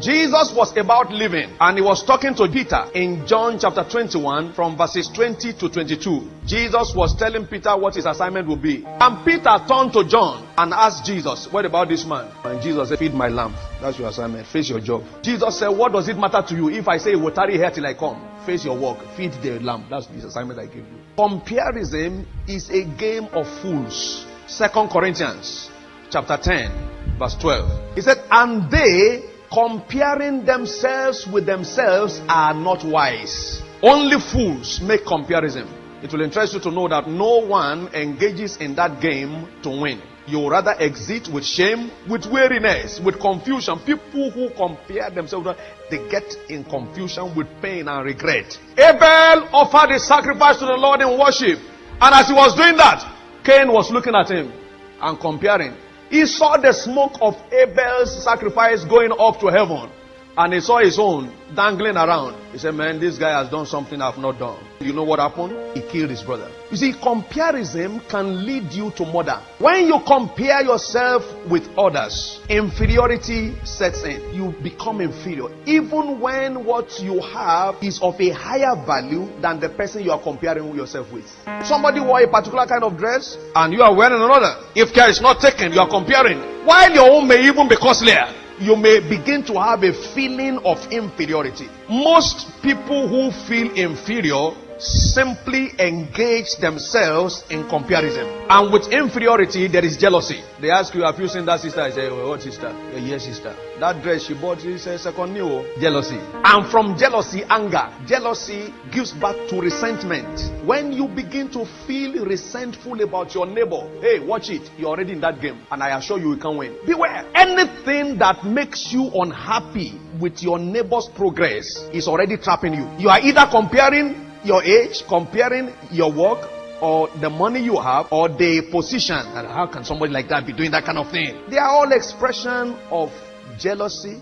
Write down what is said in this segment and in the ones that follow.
Jesus was about leaving, and he was talking to Peter in John chapter 21 from verses 20 to 22. Jesus was telling Peter what his assignment would be. And Peter turned to John and asked Jesus, what about this man? And Jesus said, feed my lamb. That's your assignment. Face your job. Jesus said, what does it matter to you if I say, will tarry here till I come? Face your work. Feed the lamb. That's the assignment I give you. Comparison is a game of fools. 2 Corinthians chapter 10 verse 12. He said, and they comparing themselves with themselves are not wise. Only fools make comparison. It will interest you to know that no one engages in that game to win. You rather exit with shame, with weariness, with confusion. People who compare themselves, they get in confusion with pain and regret. Abel offered a sacrifice to the Lord in worship. And as he was doing that, Cain was looking at him and comparing. He saw the smoke of Abel's sacrifice going up to heaven. And he saw his own dangling around. He said, man, this guy has done something I've not done. You know what happened? He killed his brother. You see, comparison can lead you to murder. When you compare yourself with others, inferiority sets in. You become inferior. Even when what you have is of a higher value than the person you are comparing yourself with. Somebody wore a particular kind of dress and you are wearing another. If care is not taken, you are comparing. While your own may even be costlier, you may begin to have a feeling of inferiority. Most people who feel inferior simply engage themselves in comparison. And with inferiority, there is jealousy. They ask you, have you seen that sister? I say, well, what sister? Yes, sister. That dress she bought, she says, second new. Jealousy. And from jealousy, anger. Jealousy gives birth to resentment. When you begin to feel resentful about your neighbor, hey, watch it. You're already in that game. And I assure you, you can win. Beware. Anything that makes you unhappy with your neighbor's progress is already trapping you. You are either comparing your age, comparing your work, or the money you have, or the position. And how can somebody like that be doing that kind of thing? They are all expression of jealousy,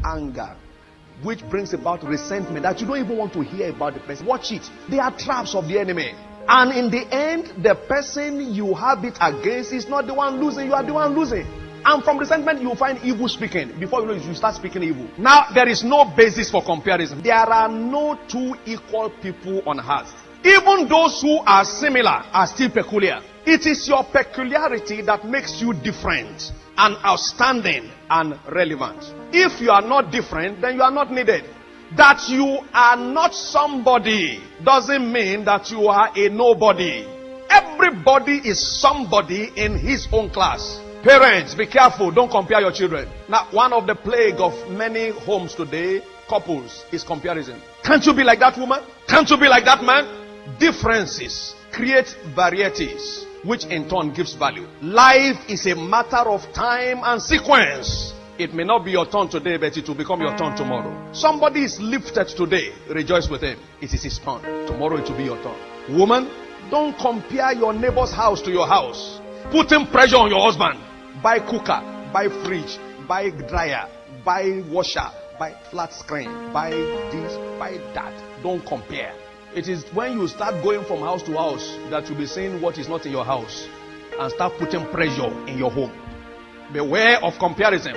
anger, which brings about resentment that you don't even want to hear about the person. Watch it. They are traps of the enemy. And in the end, the person you have it against is not the one losing. You are the one losing. And from resentment, you find evil speaking. Before you know it, you start speaking evil. Now, there is no basis for comparison. There are no two equal people on earth. Even those who are similar are still peculiar. It is your peculiarity that makes you different and outstanding and relevant. If you are not different, then you are not needed. That you are not somebody doesn't mean that you are a nobody. Everybody is somebody in his own class. Parents, be careful. Don't compare your children. Now, one of the plague of many homes today, couples, is comparison. Can't you be like that woman? Can't you be like that man? Differences create varieties, which in turn gives value. Life is a matter of time and sequence. It may not be your turn today, but it will become your turn tomorrow. Somebody is lifted today. Rejoice with him. It is his turn. Tomorrow it will be your turn. Woman, don't compare your neighbor's house to your house. Putting pressure on your husband. Buy cooker, buy fridge, buy dryer, buy washer, buy flat screen, buy this, buy that. Don't compare. It is when you start going from house to house that you'll be seeing what is not in your house and start putting pressure in your home. Beware of comparison.